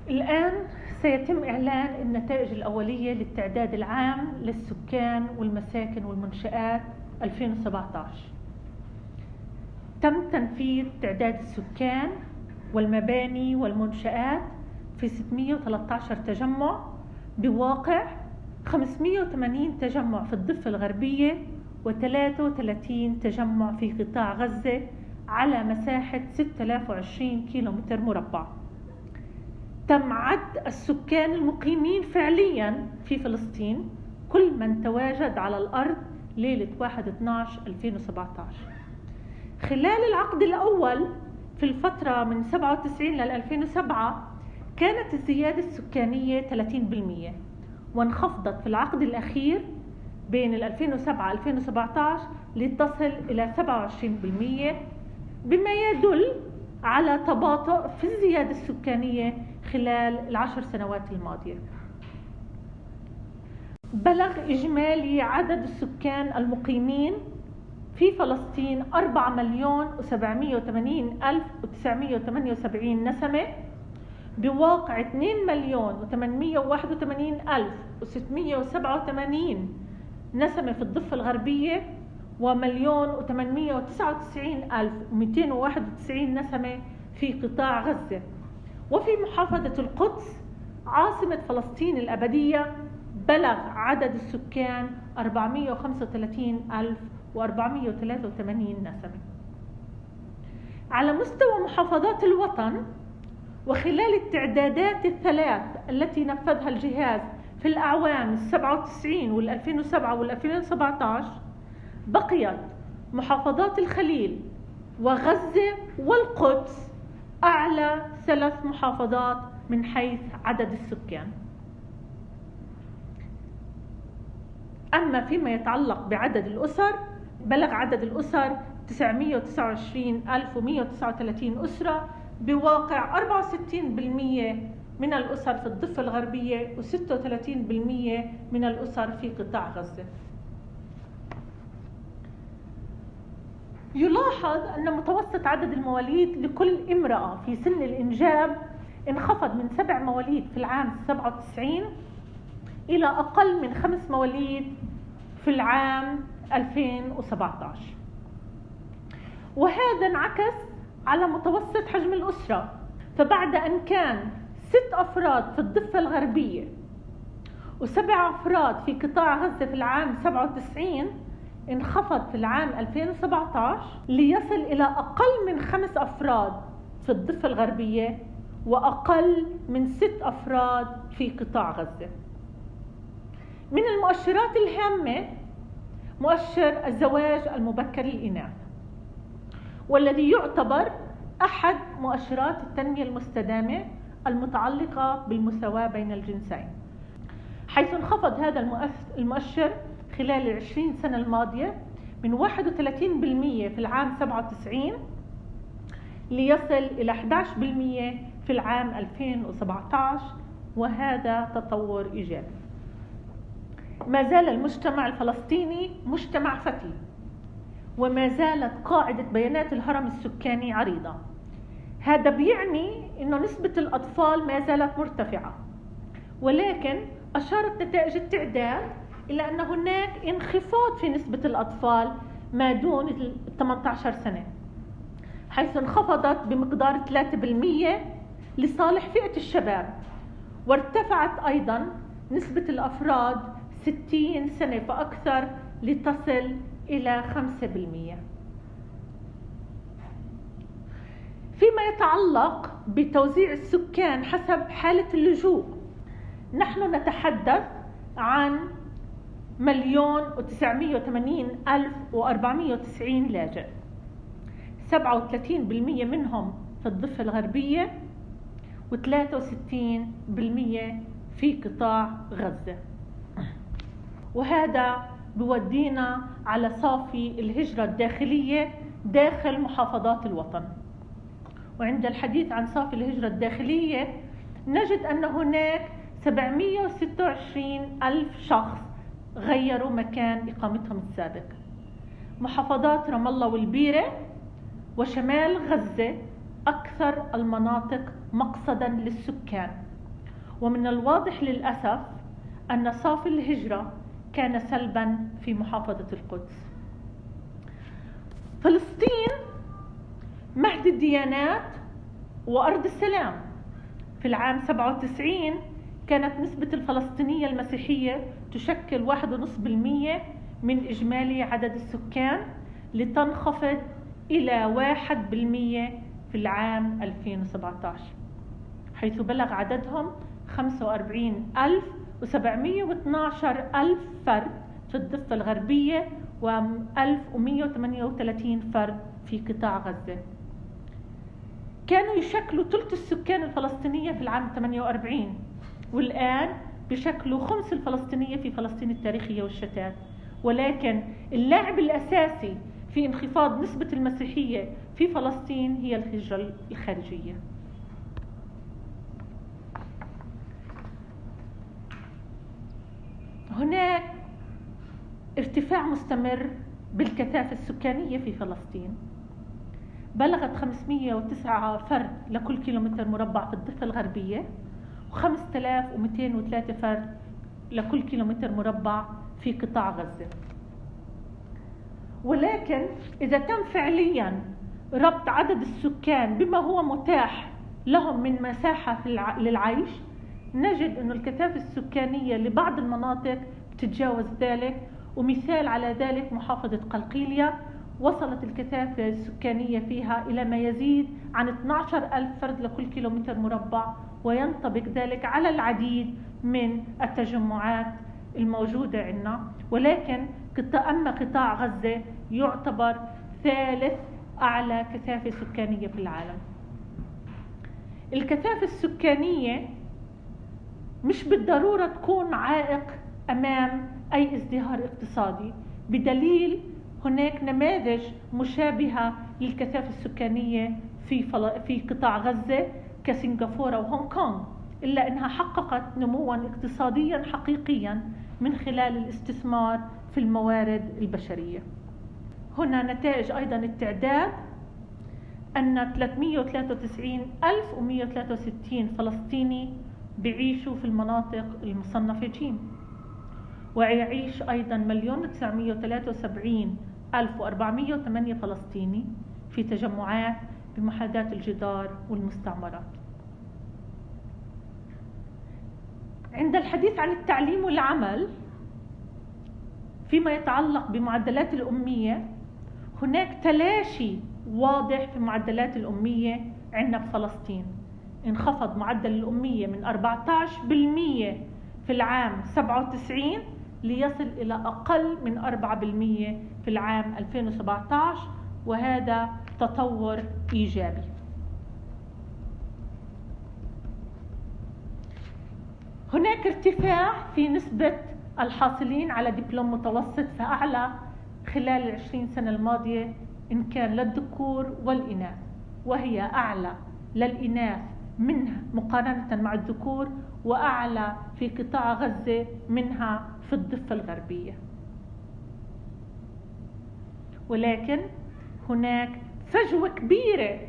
الآن سيتم إعلان النتائج الأولية للتعداد العام للسكان والمساكن والمنشآت 2017. تم تنفيذ تعداد السكان والمباني والمنشآت في 613 تجمع بواقع 580 تجمع في الضفة الغربية و33 تجمع في قطاع غزة على مساحة 6020 كيلومتر مربع. تم عد السكان المقيمين فعليا في فلسطين كل من تواجد على الأرض ليلة 1/12/2017. خلال العقد الأول في الفترة من 97 ل 2007 كانت الزيادة السكانية 30%، وانخفضت في العقد الأخير بين 2007 و 2017 لتصل إلى 27%، بما يدل على تباطؤ في الزيادة السكانية خلال ال10 سنوات الماضية. بلغ إجمالي عدد السكان المقيمين في فلسطين 4,780,978 نسمة بواقع 2,881,687 نسمة في الضفة الغربية و1,899,291 نسمة في قطاع غزة. وفي محافظة القدس عاصمة فلسطين الأبدية بلغ عدد السكان 435,483 نسمة. على مستوى محافظات الوطن وخلال التعدادات الثلاث التي نفذها الجهاز في الأعوام 97 وال2007 وال2017 بقيت محافظات الخليل وغزة والقدس أعلى 3 محافظات من حيث عدد السكان. أما فيما يتعلق بعدد الأسر بلغ عدد الأسر 929,139 أسرة بواقع 64% من الأسر في الضفة الغربية و36% من الأسر في قطاع غزة. يلاحظ أن متوسط عدد المواليد لكل امرأة في سن الإنجاب انخفض من 7 مواليد في العام 97 إلى أقل من 5 مواليد في العام 2017، وهذا انعكس على متوسط حجم الأسرة. فبعد أن كان 6 أفراد في الضفة الغربية و7 أفراد في قطاع غزة في العام 97 انخفض في العام 2017 ليصل إلى أقل من 5 أفراد في الضفة الغربية وأقل من 6 أفراد في قطاع غزة. من المؤشرات الهامة مؤشر الزواج المبكر للإناث، والذي يعتبر أحد مؤشرات التنمية المستدامة المتعلقة بالمساواة بين الجنسين، حيث انخفض هذا المؤشر خلال 20 سنة الماضية من 31% في العام 97 ليصل إلى 11% في العام 2017، وهذا تطور إيجابي. ما زال المجتمع الفلسطيني مجتمع فتي، وما زالت قاعدة بيانات الهرم السكاني عريضة. هذا بيعني أن نسبة الأطفال ما زالت مرتفعة، ولكن أشارت نتائج التعداد إلى أن هناك انخفاض في نسبة الأطفال ما دون 18 سنة، حيث انخفضت بمقدار 3% لصالح فئة الشباب، وارتفعت أيضا نسبة الأفراد 60 سنة فأكثر لتصل إلى 5%. فيما يتعلق بتوزيع السكان حسب حالة اللجوء، نحن نتحدث عن 1,980,490 لاجئ، 37% منهم في الضفة الغربية و63% في قطاع غزة. وهذا بودينا على صافي الهجرة الداخلية داخل محافظات الوطن. وعند الحديث عن صافي الهجرة الداخلية نجد أن هناك 726,000 شخص غيروا مكان إقامتهم السابق. محافظات رام الله والبيرة وشمال غزة أكثر المناطق مقصدا للسكان، ومن الواضح للأسف أن صافي الهجرة كان سلبا في محافظة القدس. فلسطين مهد الديانات وأرض السلام. في العام 97 كانت نسبة الفلسطينية المسيحية تشكل 1.5% من إجمالي عدد السكان، لتنخفض إلى 1% في العام 2017، حيث بلغ عددهم 45,712 فرد في الضفة الغربية و1138 فرد في قطاع غزة. كانوا يشكلوا ثلث السكان الفلسطينية في العام 48، والآن بشكلوا خمس الفلسطينية في فلسطين التاريخية والشتات. ولكن اللاعب الأساسي في انخفاض نسبة المسيحية في فلسطين هي الهجرة الخارجية. هناك ارتفاع مستمر بالكثافة السكانية في فلسطين، بلغت 509 فرد لكل كيلومتر مربع في الضفة الغربية، و5203 فرد لكل كيلومتر مربع في قطاع غزة. ولكن إذا تم فعليا ربط عدد السكان بما هو متاح لهم من مساحة للعيش، نجد أن الكثافة السكانية لبعض المناطق تتجاوز ذلك. ومثال على ذلك محافظة قلقيلية، وصلت الكثافة السكانية فيها إلى ما يزيد عن 12,000 فرد لكل كيلومتر مربع، وينطبق ذلك على العديد من التجمعات الموجودة عندنا. ولكن أما قطاع غزة يعتبر ثالث أعلى كثافة سكانية في العالم. الكثافة السكانية مش بالضرورة تكون عائق أمام أي ازدهار اقتصادي، بدليل هناك نماذج مشابهة للكثافة السكانية في قطاع غزة كسنغافورة وهونغ كونغ، إلا أنها حققت نمواً اقتصادياً حقيقياً من خلال الاستثمار في الموارد البشرية. هنا نتائج أيضاً التعداد، أن 393,163 فلسطيني بيعيشوا في المناطق المصنفة جيم، ويعيش أيضاً 1,973,408 فلسطيني في تجمعات بمحاذاة الجدار والمستعمرات. عند الحديث عن التعليم والعمل فيما يتعلق بمعدلات الأمية، هناك تلاشي واضح في معدلات الأمية عندنا بفلسطين. انخفض معدل الأمية من 14% في العام 97 ليصل إلى أقل من 4% في العام 2017، وهذا تطور إيجابي. هناك ارتفاع في نسبة الحاصلين على دبلوم متوسط فأعلى خلال 20 سنة الماضية، إن كان للذكور والإناث، وهي أعلى للإناث منها مقارنة مع الذكور، وأعلى في قطاع غزة منها في الضفة الغربية. ولكن هناك فجوة كبيرة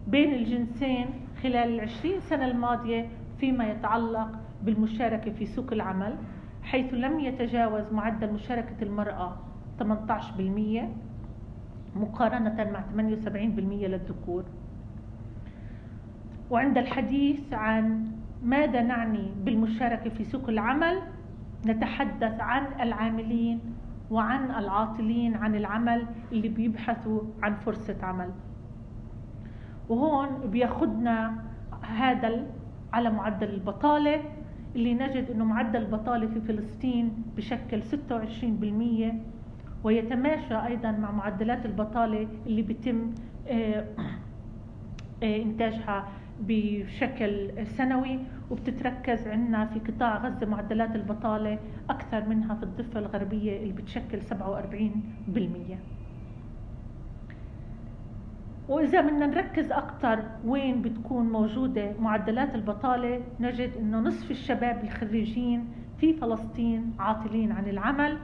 بين الجنسين خلال 20 سنة الماضية فيما يتعلق بالمشاركة في سوق العمل، حيث لم يتجاوز معدل مشاركة المرأة 18% مقارنة مع 78% للذكور. وعند الحديث عن ماذا نعني بالمشاركة في سوق العمل، نتحدث عن العاملين وعن العاطلين عن العمل اللي بيبحثوا عن فرصة عمل. وهون بياخدنا هذا على معدل البطالة، اللي نجد أنه معدل البطالة في فلسطين بشكل 26%، ويتماشى أيضا مع معدلات البطالة اللي بيتم إنتاجها بشكل سنوي، وبتتركز عندنا في قطاع غزة معدلات البطالة أكثر منها في الضفة الغربية اللي بتشكل 47%. وإذا بدنا نركز أكثر وين بتكون موجودة معدلات البطالة، نجد إنه نصف الشباب الخريجين في فلسطين عاطلين عن العمل،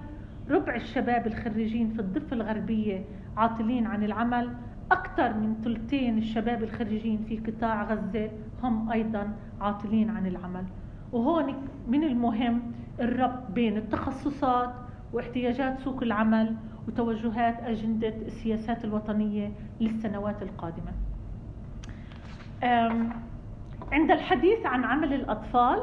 ربع الشباب الخريجين في الضفة الغربية عاطلين عن العمل، أكثر من ثلثين الشباب الخريجين في قطاع غزة هم أيضا عاطلين عن العمل. وهون من المهم الربط بين التخصصات واحتياجات سوق العمل وتوجهات أجندة السياسات الوطنية للسنوات القادمة. عند الحديث عن عمل الأطفال،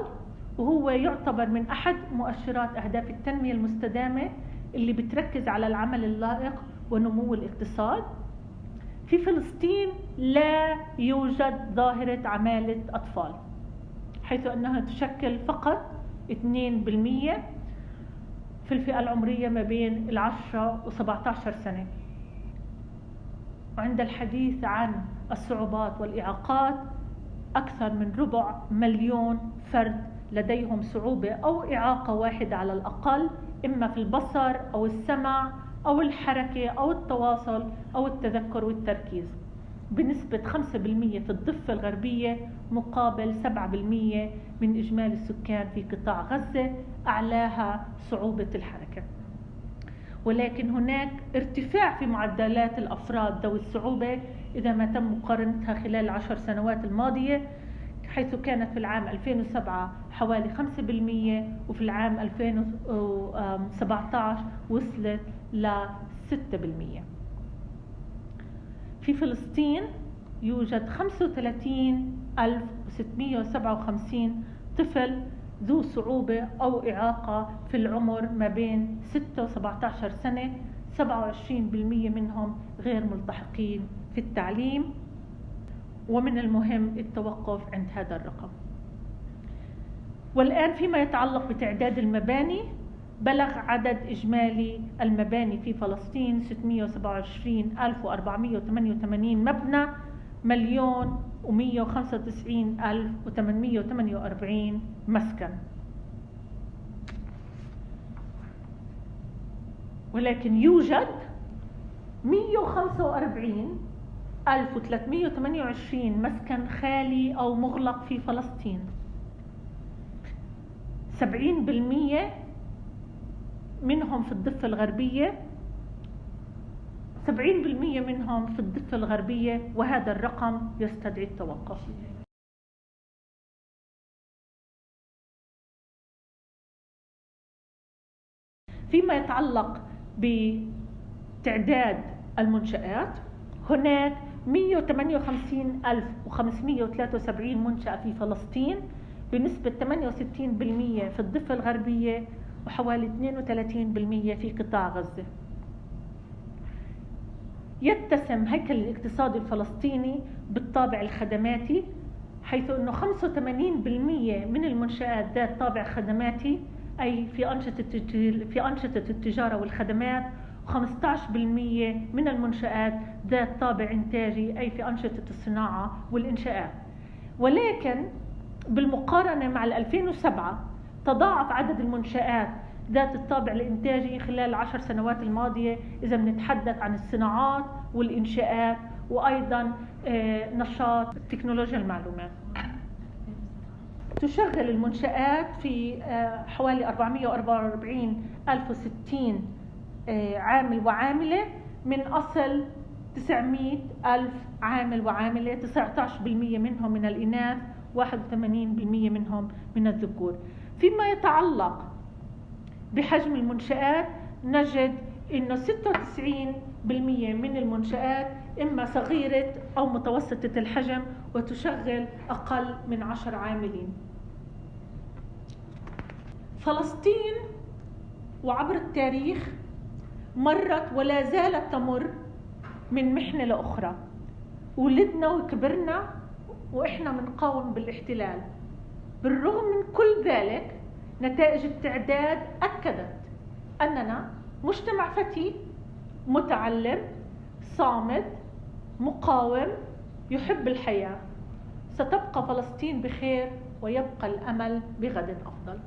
وهو يعتبر من أحد مؤشرات أهداف التنمية المستدامة اللي بتركز على العمل اللائق ونمو الاقتصاد، في فلسطين لا يوجد ظاهرة عمالة أطفال، حيث أنها تشكل فقط 2% في الفئة العمرية ما بين 10 و 17 سنة. وعند الحديث عن الصعوبات والإعاقات، أكثر من 250,000 فرد لديهم صعوبة أو إعاقة واحدة على الأقل، إما في البصر أو السمع أو الحركة أو التواصل أو التذكر والتركيز، بنسبة 5% في الضفة الغربية مقابل 7% من إجمالي السكان في قطاع غزة، أعلاها صعوبة الحركة. ولكن هناك ارتفاع في معدلات الأفراد ذوي الصعوبة إذا ما تم مقارنتها خلال 10 سنوات الماضية، حيث كانت في العام 2007 حوالي 5%، وفي العام 2017 وصلت ل 6%. في فلسطين يوجد 35,657 طفل ذو صعوبة أو إعاقة في العمر ما بين 6 و 17 سنة، 27% منهم غير ملتحقين في التعليم، ومن المهم التوقف عند هذا الرقم. والآن فيما يتعلق بتعداد المباني، بلغ عدد إجمالي المباني في فلسطين 627,488 مبنى، 1,195,848 مسكن. ولكن يوجد 145,328 مسكن خالي أو مغلق في فلسطين. 70% منهم في الضفة الغربية، 70% منهم في الضفة الغربية، وهذا الرقم يستدعي التوقف. فيما يتعلق بتعداد المنشآت، هناك 158,573 منشأة في فلسطين بنسبة 68% في الضفة الغربية وحوالي 32% في قطاع غزة. يتسم هيكل الاقتصاد الفلسطيني بالطابع الخدماتي، حيث أنه 85% من المنشآت ذات طابع خدماتي، أي في أنشطة التجارة والخدمات، و15% من المنشآت ذات طابع إنتاجي، أي في أنشطة الصناعة والإنشاءات. ولكن بالمقارنة مع 2007 تضاعف عدد المنشآت ذات الطابع الإنتاجي خلال 10 سنوات الماضية، إذا بنتحدث عن الصناعات والإنشاءات وأيضا نشاط تكنولوجيا المعلومات. تشغل المنشآت في حوالي 444,060 عامل وعاملة من أصل 900,000 عامل وعاملة، 19% منهم من الإناث، 81% منهم من الذكور. فيما يتعلق بحجم المنشآت، نجد إنه 96% من المنشآت إما صغيرة أو متوسطة الحجم وتشغل أقل من 10 عاملين. فلسطين وعبر التاريخ مرت ولا زالت تمر من محنة لأخرى. ولدنا وكبرنا وإحنا منقاوم بالاحتلال. بالرغم من كل ذلك، نتائج التعداد أكدت أننا مجتمع فتي متعلم صامد مقاوم يحب الحياة. ستبقى فلسطين بخير ويبقى الأمل بغد أفضل.